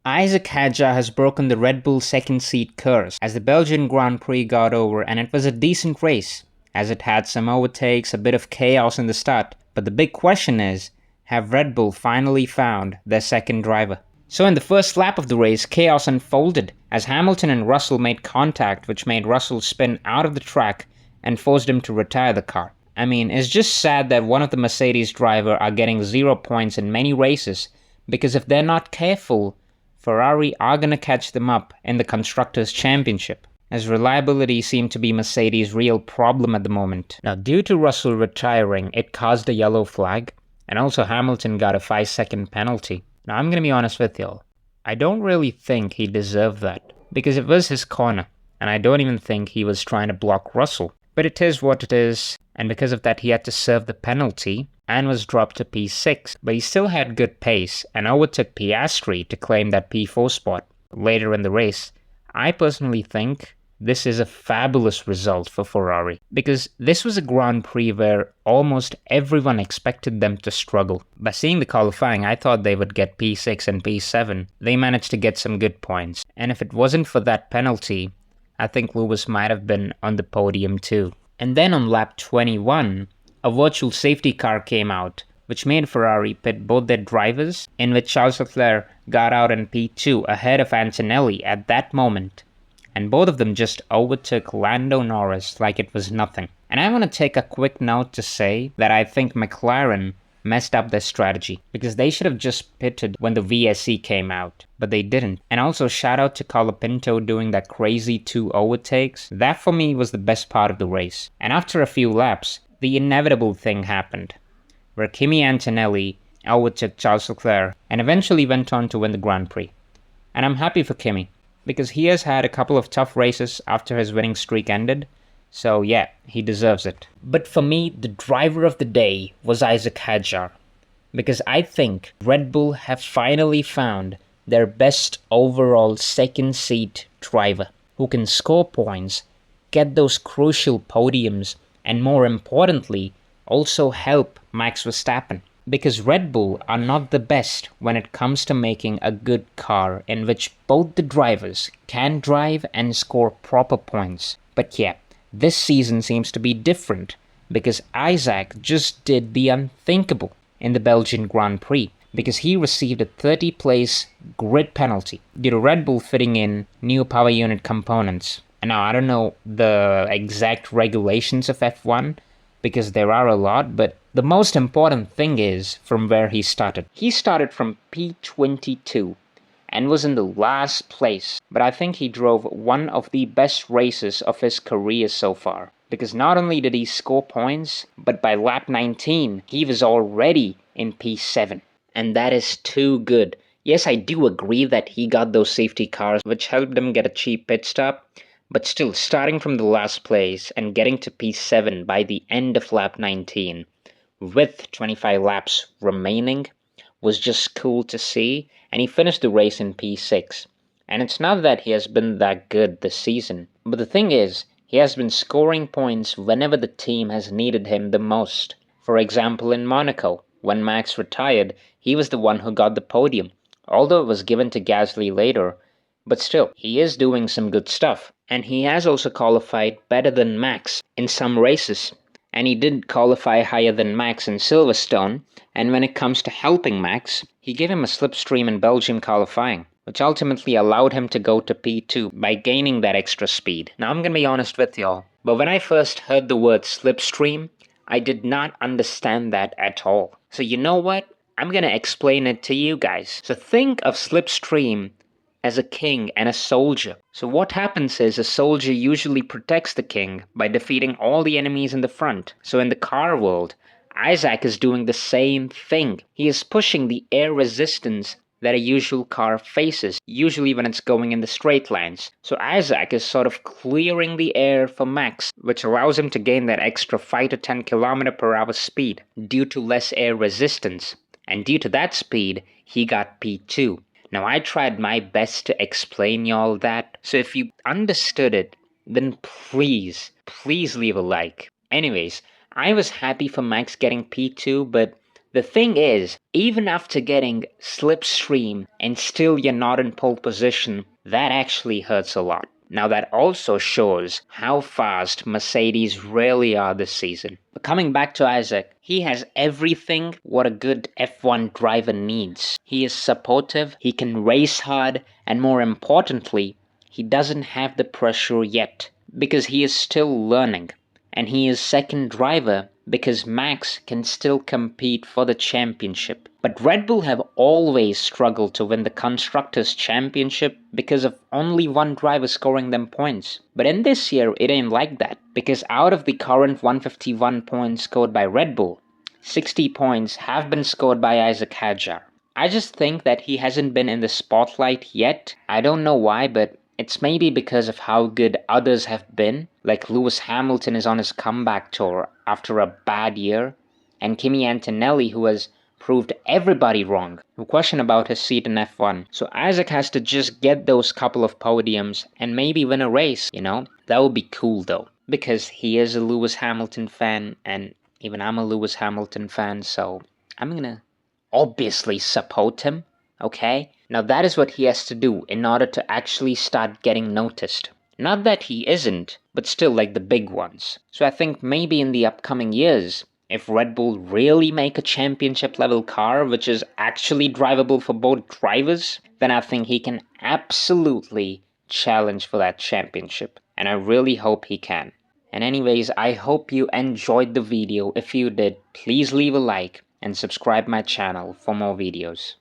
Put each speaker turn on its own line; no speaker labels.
Isack Hadjar has broken the Red Bull second seat curse as the Belgian Grand Prix got over, and it was a decent race, as it had some overtakes, a bit of chaos in the start. But the big question is, have Red Bull finally found their second driver? So in the first lap of the race, chaos unfolded as Hamilton and Russell made contact, which made Russell spin out of the track and forced him to retire the car. I mean, it's just sad that one of the Mercedes drivers are getting 0 points in many races, because if they're not careful, Ferrari are gonna catch them up in the Constructors' Championship, as reliability seemed to be Mercedes' real problem at the moment. Now, due to Russell retiring, it caused a yellow flag, and also Hamilton got a 5-second penalty. Now, I'm gonna be honest with y'all, I don't really think he deserved that, because it was his corner, and I don't even think he was trying to block Russell. But it is what it is, and because of that he had to serve the penalty, and was dropped to P6, but he still had good pace and overtook Piastri to claim that P4 spot later in the race. I personally think this is a fabulous result for Ferrari, because this was a Grand Prix where almost everyone expected them to struggle. By seeing the qualifying, I thought they would get P6 and P7. They managed to get some good points, and if it wasn't for that penalty, I think Lewis might have been on the podium too. And then on lap 21, a virtual safety car came out, which made Ferrari pit both their drivers, in which Charles Leclerc got out in P2 ahead of Antonelli at that moment, and both of them just overtook Lando Norris like it was nothing. And I want to take a quick note to say that I think McLaren messed up their strategy, because they should have just pitted when the VSC came out, but they didn't. And also shout out to Colapinto doing that crazy 2 overtakes. That for me was the best part of the race. And after a few laps, the inevitable thing happened, where Kimi Antonelli overtook Charles Leclerc and eventually went on to win the Grand Prix. And I'm happy for Kimi, because he has had a couple of tough races after his winning streak ended, so yeah, he deserves it. But for me, the driver of the day was Isack Hadjar, because I think Red Bull have finally found their best overall second seat driver, who can score points, get those crucial podiums, and more importantly, also help Max Verstappen. Because Red Bull are not the best when it comes to making a good car in which both the drivers can drive and score proper points. But yeah, this season seems to be different, because Isack just did the unthinkable in the Belgian Grand Prix, because he received a 30th place grid penalty due to Red Bull fitting in new power unit components. And now, I don't know the exact regulations of F1, because there are a lot, but the most important thing is from where he started. He started from P22 and was in the last place, but I think he drove one of the best races of his career so far, because not only did he score points, but by lap 19, he was already in P7, and that is too good. Yes, I do agree that he got those safety cars, which helped him get a cheap pit stop, but still, starting from the last place and getting to P7 by the end of lap 19, with 25 laps remaining, was just cool to see, and he finished the race in P6. And it's not that he has been that good this season, but the thing is, he has been scoring points whenever the team has needed him the most. For example, in Monaco, when Max retired, he was the one who got the podium, although it was given to Gasly later. But still, he is doing some good stuff, and he has also qualified better than Max in some races, and he did qualify higher than Max in Silverstone, and when it comes to helping Max, he gave him a slipstream in Belgium qualifying, which ultimately allowed him to go to P2 by gaining that extra speed. Now, I'm gonna be honest with y'all, but when I first heard the word slipstream, I did not understand that at all. So you know what? I'm gonna explain it to you guys. So think of slipstream as a king and a soldier. So what happens is a soldier usually protects the king by defeating all the enemies in the front. So in the car world, Isack is doing the same thing. He is pushing the air resistance that a usual car faces, usually when it's going in the straight lines. So Isack is sort of clearing the air for Max, which allows him to gain that extra 5 to 10 km/h speed due to less air resistance. And due to that speed, he got P2. Now, I tried my best to explain y'all that, so if you understood it, then please leave a like. Anyways, I was happy for Max getting P2, but The thing is, even after getting slipstream and still you're not in pole position, that actually hurts a lot. Now that also shows how fast Mercedes really are this season. But coming back to Isack, he has everything what a good F1 driver needs. He is supportive, he can race hard, and more importantly, he doesn't have the pressure yet, because he is still learning. And he is second driver because Max can still compete for the championship. But Red Bull have always struggled to win the Constructors' Championship because of only one driver scoring them points. But in this year, it ain't like that, because out of the current 151 points scored by Red Bull, 60 points have been scored by Isack Hadjar. I just think that he hasn't been in the spotlight yet. I don't know why, but it's maybe because of how good others have been, like Lewis Hamilton is on his comeback tour after a bad year, and Kimi Antonelli, who has proved everybody wrong who questioned about his seat in F1. So Isack has to just get those couple of podiums and maybe win a race, you know? That would be cool though, because he is a Lewis Hamilton fan, and even I'm a Lewis Hamilton fan, so I'm gonna obviously support him. Okay? Now that is what he has to do in order to actually start getting noticed. Not that he isn't, but still like the big ones. So I think maybe in the upcoming years, if Red Bull really make a championship level car which is actually drivable for both drivers, then I think he can absolutely challenge for that championship. And I really hope he can. And anyways, I hope you enjoyed the video. If you did, please leave a like and subscribe my channel for more videos.